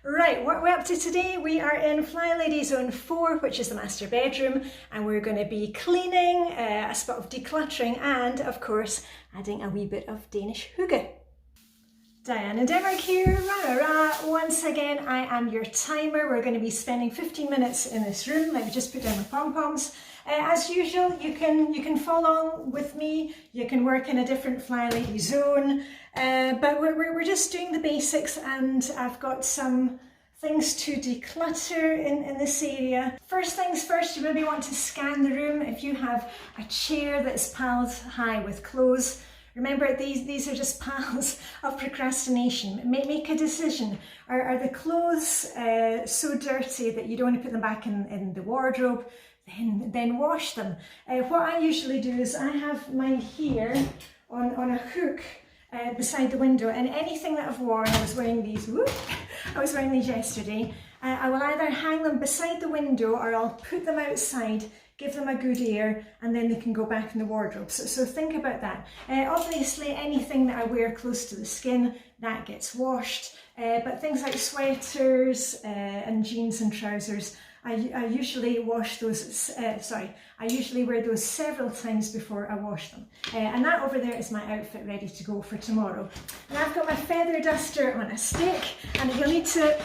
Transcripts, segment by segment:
Right, what we're up to today, we are in Flylady Zone 4, which is the master bedroom, and we're going to be cleaning, a spot of decluttering, and of course adding a wee bit of Danish hygge. Diane and Denmark here, once again I am your timer. We're going to be spending 15 minutes in this room. Let me just put down my pom-poms. As usual, you can follow with me, you can work in a different Flylady zone, but we're just doing the basics, and I've got some things to declutter in this area. First things first, you maybe want to scan the room. If you have a chair that's piled high with clothes, remember these are just piles of procrastination. Make a decision. Are the clothes so dirty that you don't want to put them back in the wardrobe? Then wash them. What I usually do is I have mine here on a hook beside the window, and anything that I've worn, I was wearing these yesterday, I will either hang them beside the window or I'll put them outside, give them a good air, and then they can go back in the wardrobe. So think about that. Obviously anything that I wear close to the skin, that gets washed, but things like sweaters and jeans and trousers, I usually wash those, I usually wear those several times before I wash them. And that over there is my outfit ready to go for tomorrow. And I've got my feather duster on a stick, and you'll need to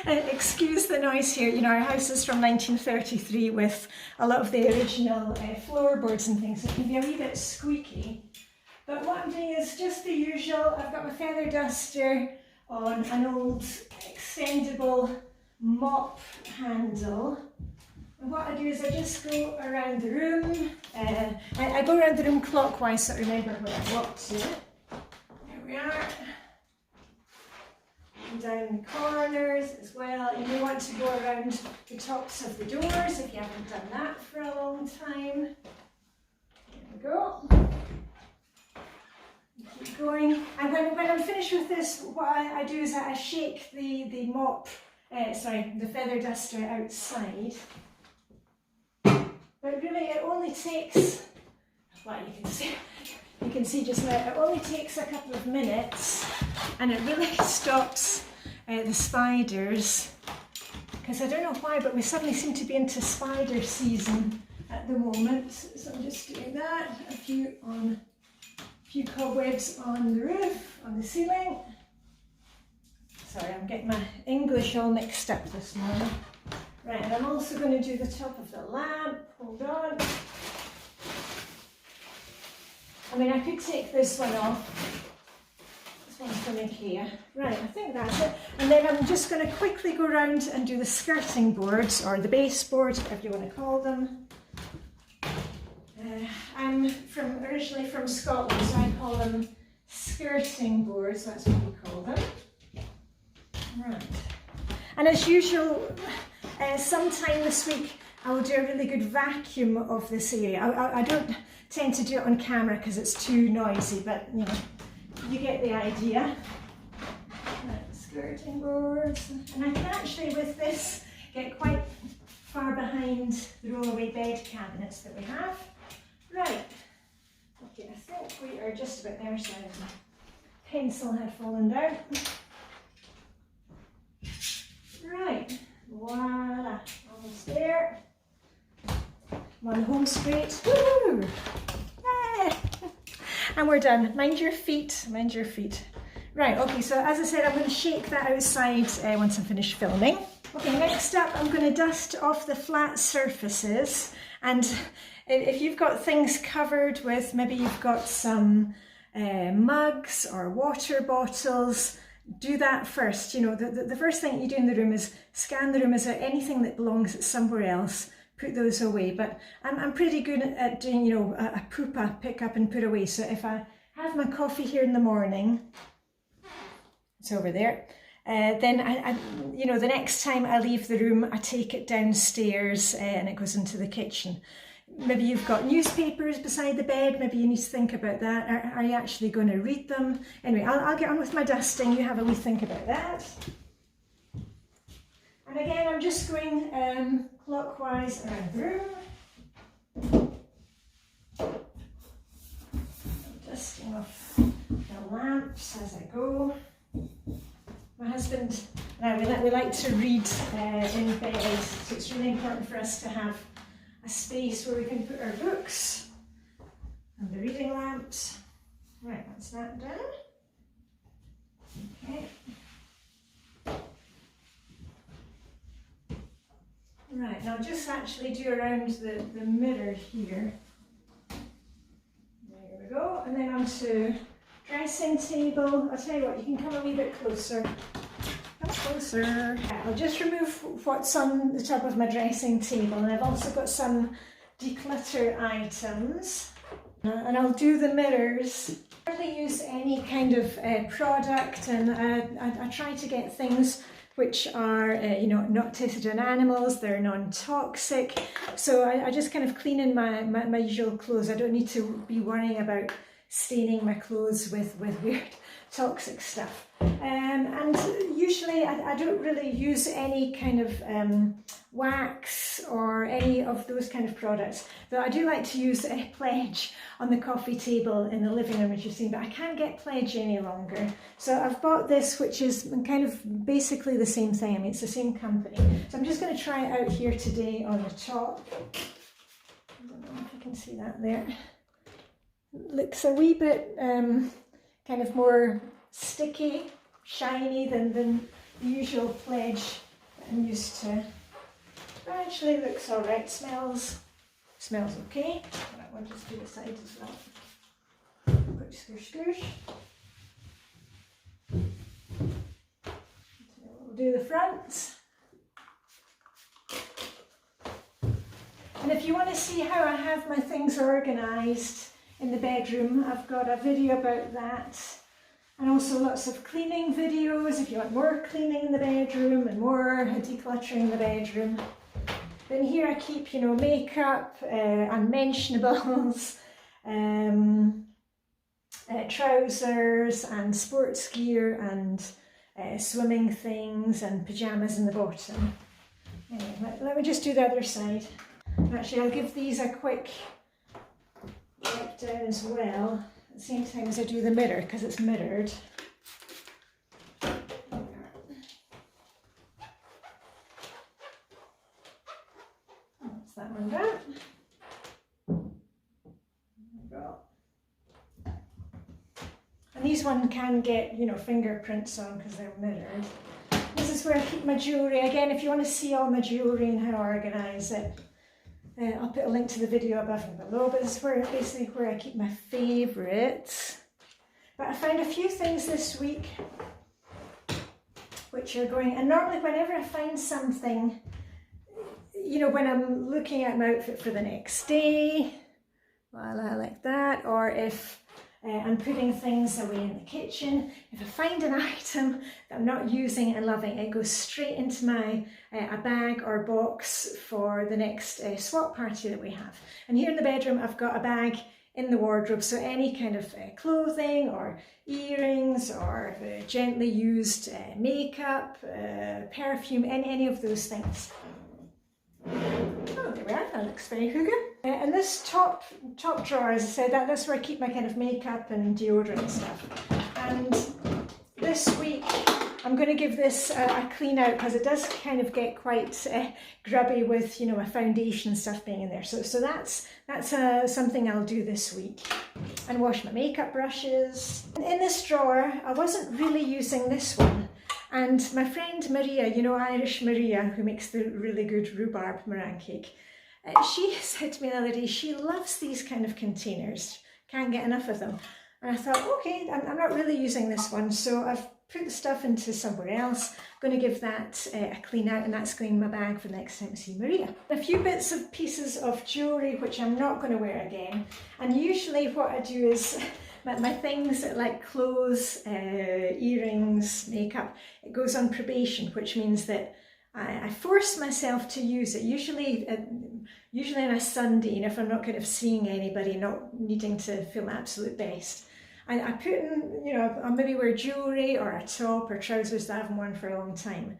excuse the noise here. You know, our house is from 1933 with a lot of the original floorboards and things. It can be a wee bit squeaky. But what I'm doing is just the usual. I've got my feather duster on an old extendable mop handle, and what I do is I just go around the room. I go around the room clockwise, so I remember where I walked to. There we are. And down the corners as well. You may want to go around the tops of the doors if you haven't done that for a long time. There we go. Keep going. And when I'm finished with this, what I do is I shake the mop, the feather duster outside. But really it only takes, well, you can see just now, it only takes a couple of minutes, and it really stops the spiders, because I don't know why, but we suddenly seem to be into spider season at the moment. So I'm just doing that, a few cobwebs on the roof, on the ceiling. Sorry, I'm getting my English all mixed up this morning. Right, and I'm also going to do the top of the lamp. Hold on. I mean, I could take this one off. This one's from IKEA. Right, I think that's it. And then I'm just going to quickly go around and do the skirting boards, or the baseboards, whatever you want to call them. I'm originally from Scotland, so I call them skirting boards. That's what we call them. Right. And as usual, sometime this week I will do a really good vacuum of this area. I don't tend to do it on camera because it's too noisy, but you know, you get the idea. Right, skirting boards. And I can actually, with this, get quite far behind the rollaway bed cabinets that we have. Right. Okay, I think we are just about there, so my pencil had fallen down. Right, voila, almost there. I'm on the home straight. Woo! Ah. And we're done. Mind your feet, mind your feet. Right, okay, so as I said, I'm going to shake that outside once I'm finished filming. Okay, next up, I'm going to dust off the flat surfaces. And if you've got things covered with, maybe you've got some mugs or water bottles, do that first. You know, the first thing you do in the room is scan the room. Is there anything that belongs somewhere else? Put those away. But I'm pretty good at doing, you know, a poopa, pick up and put away. So if I have my coffee here in the morning, it's over there. Then I, you know, the next time I leave the room, I take it downstairs and it goes into the kitchen. Maybe you've got newspapers beside the bed, maybe you need to think about that. Are you actually going to read them? Anyway, I'll get on with my dusting, you have a wee think about that. And again, I'm just going clockwise around the room. I'm dusting off the lamps as I go. My husband and I, we like to read in bed, so it's really important for us to have a space where we can put our books and the reading lamps. Right, that's that done. Okay. Right, now just actually do around the mirror here. There we go, and then onto dressing table. I'll tell you what, you can come a wee bit closer. Come closer. I'll just remove what's on the top of my dressing table, and I've also got some declutter items. And I'll do the mirrors. I hardly use any kind of product, and I try to get things which are, you know, not tested on animals, they're non-toxic. So I just kind of clean in my usual clothes. I don't need to be worrying about staining my clothes with weird toxic stuff. And usually I don't really use any kind of wax or any of those kind of products. Though I do like to use a Pledge on the coffee table in the living room, as you've seen, but I can't get Pledge any longer. So I've bought this, which is kind of basically the same thing. I mean, it's the same company. So I'm just going to try it out here today on the top. I don't know if you can see that there. Looks a wee bit kind of more sticky, shiny than the usual Pledge that I'm used to. But actually looks alright, smells okay. That one just to the side as well. Quick scoosh scoosh. We'll do the front. And if you want to see how I have my things organised in the bedroom, I've got a video about that, and also lots of cleaning videos if you want more cleaning in the bedroom and more decluttering the bedroom. Then here I keep, you know, makeup, unmentionables, trousers and sports gear and swimming things and pyjamas in the bottom. Anyway, let me just do the other side. Actually, I'll give these a quick wipe down as well at the same time as I do the mirror, because it's mirrored. That's that one down. There we go. And these one can get, you know, fingerprints on because they're mirrored. This is where I keep my jewellery. Again, if you want to see all my jewellery and how I organise it, I'll put a link to the video above and below, but this is basically where I keep my favourites. But I found a few things this week which are going, and normally whenever I find something, you know, when I'm looking at my outfit for the next day, voila, like that, or if I'm putting things away in the kitchen, if I find an item that I'm not using and loving, it goes straight into my a bag or box for the next swap party that we have. And here in the bedroom, I've got a bag in the wardrobe, so any kind of clothing or earrings or gently used makeup, perfume, any of those things. Oh, there we are, that looks very Hygge. And this top drawer, as I said, that's where I keep my kind of makeup and deodorant and stuff. And this week, I'm going to give this a clean out, because it does kind of get quite grubby with, you know, my foundation and stuff being in there. So that's something I'll do this week. And wash my makeup brushes. And in this drawer, I wasn't really using this one. And my friend Maria, you know, Irish Maria, who makes the really good rhubarb meringue cake, she said to me the other day, she loves these kind of containers, can't get enough of them. And I thought, okay, I'm not really using this one, so I've put the stuff into somewhere else. I'm going to give that a clean out, and that's going in my bag for the next time I see Maria. A few bits of pieces of jewellery which I'm not going to wear again, and usually what I do is my things like clothes, earrings, makeup, it goes on probation, which means that I force myself to use it, usually on a Sunday, you know, if I'm not kind of seeing anybody, not needing to feel my absolute best. I put in, you know, I'll maybe wear jewellery or a top or trousers that I haven't worn for a long time.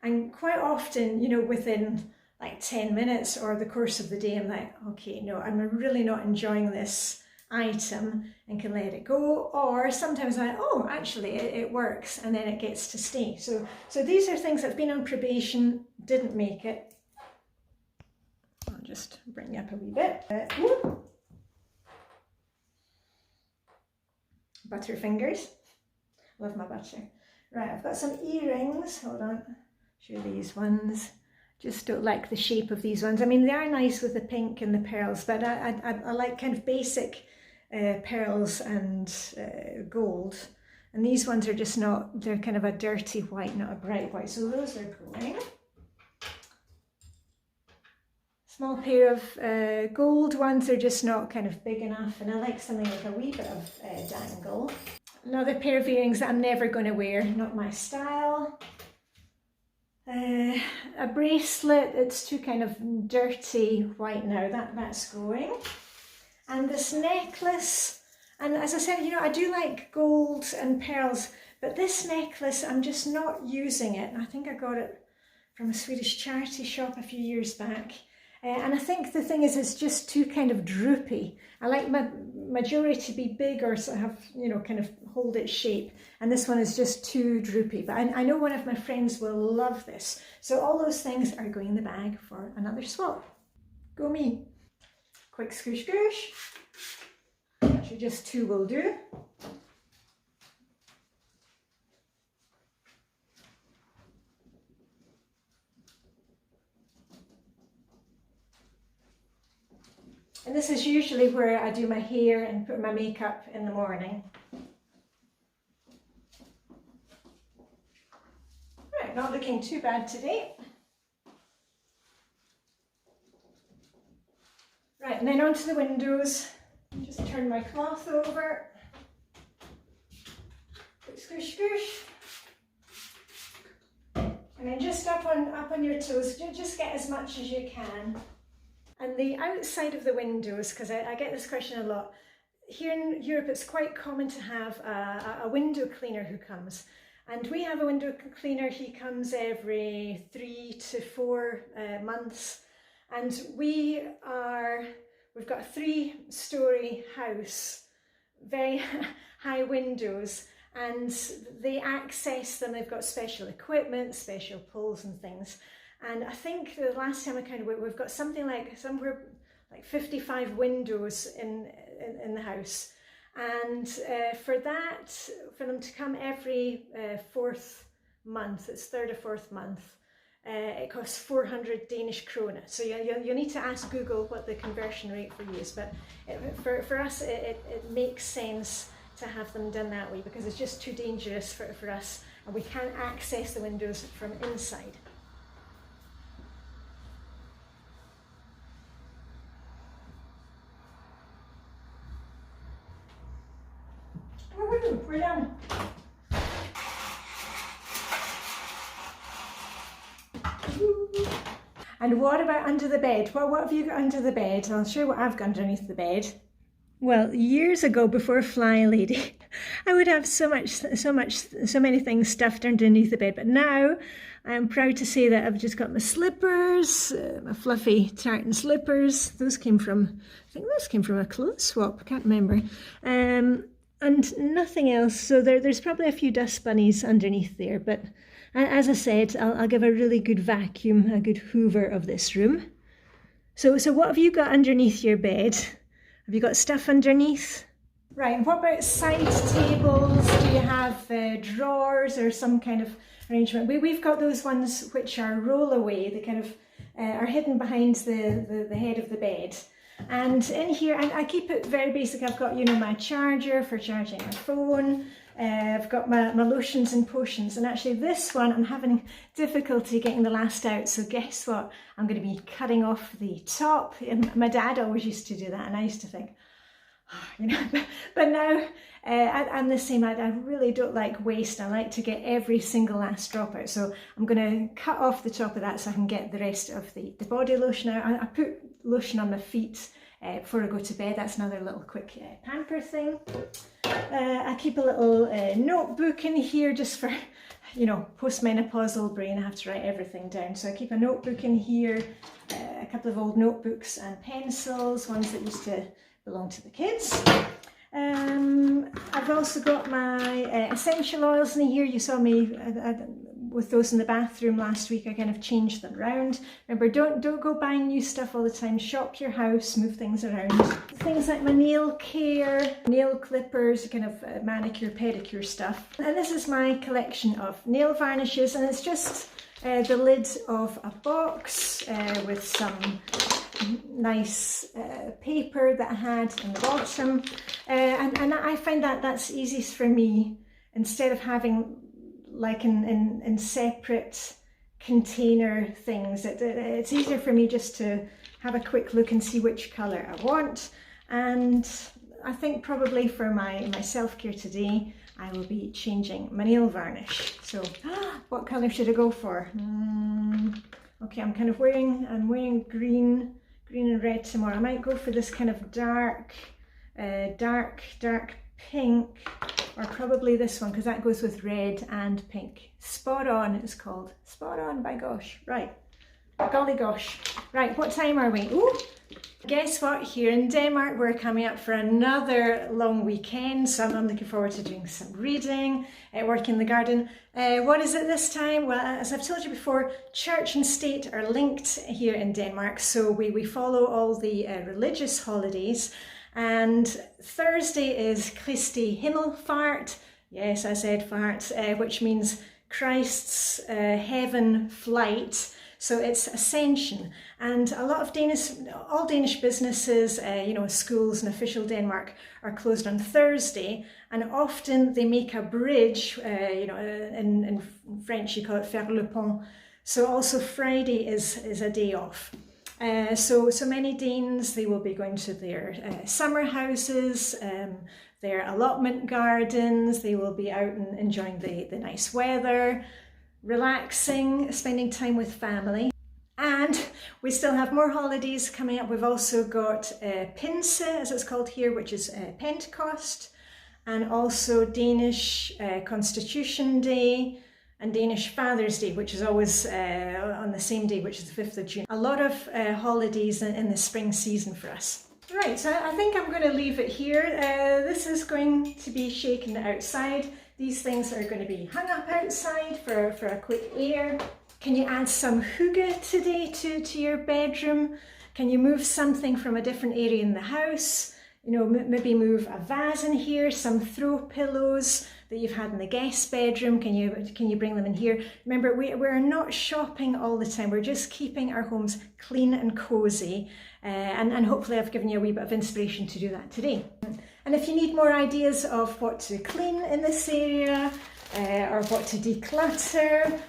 And quite often, you know, within like 10 minutes or the course of the day, I'm like, okay, no, I'm really not enjoying this item and can let it go, or sometimes oh, actually it works, and then it gets to stay. So these are things that have been on probation, didn't make it. I'll just bring you up a wee bit. Butterfingers. Love my butter. Right, I've got some earrings. Hold on. Show these ones. Just don't like the shape of these ones. I mean, they are nice with the pink and the pearls, but I like kind of basic pearls and gold. And these ones are just not, they're kind of a dirty white, not a bright white. So those are going. Small pair of gold ones are just not kind of big enough. And I like something with a wee bit of dangle. Another pair of earrings that I'm never going to wear, not my style. A bracelet, it's too kind of dirty white now, that's going. And this necklace, and as I said, you know, I do like gold and pearls, but this necklace, I'm just not using it. I think I got it from a Swedish charity shop a few years back. And I think the thing is, it's just too kind of droopy. I like my jewellery to be big or sort of have, you know, kind of hold its shape. And this one is just too droopy. But I know one of my friends will love this. So all those things are going in the bag for another swap. Go me. Quick scoosh scoosh. Actually just 2 will do. And this is usually where I do my hair and put my makeup in the morning. Right, not looking too bad today. Right, and then onto the windows. Just turn my cloth over. Squish, squish. And then just up on your toes, just get as much as you can. And the outside of the windows, because I get this question a lot. Here in Europe, it's quite common to have a window cleaner who comes. And we have a window cleaner, he comes every 3 to 4 months. And we've got a 3-story house, very high windows, and they access them, they've got special equipment, special pulls and things. And I think the last time I counted, we've got something like somewhere like 55 windows in the house. And for them to come every 4th month, it's 3rd or 4th month, it costs 400 Danish krone. So you need to ask Google what the conversion rate for you is. But for us, it makes sense to have them done that way, because it's just too dangerous for us, and we can't access the windows from inside. Woohoo, we're done. And what about under the bed? What have you got under the bed? I'll show you what I've got underneath the bed. Well, years ago, before Flylady, I would have so many things stuffed underneath the bed. But now I'm proud to say that I've just got my slippers, my fluffy tartan slippers. Those came from, I think those came from a clothes swap. I can't remember. And nothing else. So there's probably a few dust bunnies underneath there. But as I said, I'll give a really good vacuum, a good hoover of this room. So what have you got underneath your bed? Have you got stuff underneath? Right, and what about side tables? Do you have drawers or some kind of arrangement? We've got those ones which are roll away. They kind of are hidden behind the head of the bed. And in here, I keep it very basic. I've got, you know, my charger for charging my phone. I've got my lotions and potions. And actually this one, I'm having difficulty getting the last out. So guess what? I'm going to be cutting off the top. And my dad always used to do that. And I used to think, oh, you know, but now I'm the same. I really don't like waste. I like to get every single last drop out. So I'm going to cut off the top of that so I can get the rest of the body lotion out. I put lotion on my feet before I go to bed. That's another little quick pamper thing. I keep a little notebook in here just for, you know, postmenopausal brain. I have to write everything down. So I keep a notebook in here, a couple of old notebooks and pencils, ones that used to belong to the kids. I've also got my essential oils in here. You saw me with those in the bathroom last week. I kind of changed them around. Remember, don't go buying new stuff all the time. Shop your house, move things around. Things like my nail care, nail clippers, kind of manicure, pedicure stuff. And this is my collection of nail varnishes, and it's just the lid of a box with some nice paper that I had in the bottom, and I find that that's easiest for me, instead of having like in separate container things. It's easier for me just to have a quick look and see which colour I want. And I think probably for my self-care today, I will be changing my nail varnish. So what colour should I go for? Okay, I'm wearing green and red tomorrow. I might go for this kind of dark pink, or probably this one, because that goes with red and pink. Spot On, it's called. Spot on, by gosh. Right, golly gosh. Right, what time are we? Ooh, guess what? Here in Denmark, we're coming up for another long weekend, so I'm looking forward to doing some reading, work in the garden. What is it this time? Well, as I've told you before, church and state are linked here in Denmark, so we follow all the religious holidays. And Thursday is Kristi Himmelfart. Yes, I said fart, which means Christ's heaven flight. So it's Ascension, and a lot of all Danish businesses, schools and official Denmark are closed on Thursday, and often they make a bridge, in French you call it faire le pont. So also Friday is a day off. So many Danes, they will be going to their summer houses, their allotment gardens. They will be out and enjoying the nice weather, relaxing, spending time with family. And we still have more holidays coming up. We've also got Pinse, as it's called here, which is Pentecost, and also Danish Constitution Day, and Danish Father's Day, which is always on the same day, which is the 5th of June. A lot of holidays in the spring season for us. Right, so I think I'm going to leave it here. This is going to be shaken outside. These things are going to be hung up outside for a quick air. Can you add some hygge today to your bedroom? Can you move something from a different area in the house? Maybe move a vase in here, some throw pillows that you've had in the guest bedroom. Can you bring them in here? Remember, we're not shopping all the time. We're just keeping our homes clean and cozy. And hopefully I've given you a wee bit of inspiration to do that today. And if you need more ideas of what to clean in this area, or what to declutter,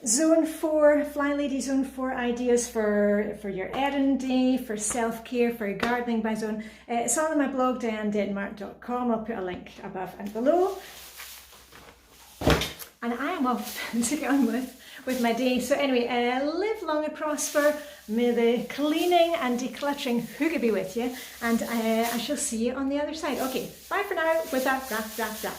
Zone 4, Flylady Zone 4 ideas for your errand day, for self-care, for gardening by zone. It's all on my blog, dianedenmark.com. I'll put a link above and below. And I am off to get on with my day. So anyway, live long and prosper. May the cleaning and decluttering hygge be with you. And I shall see you on the other side. Okay, bye for now with that wrap.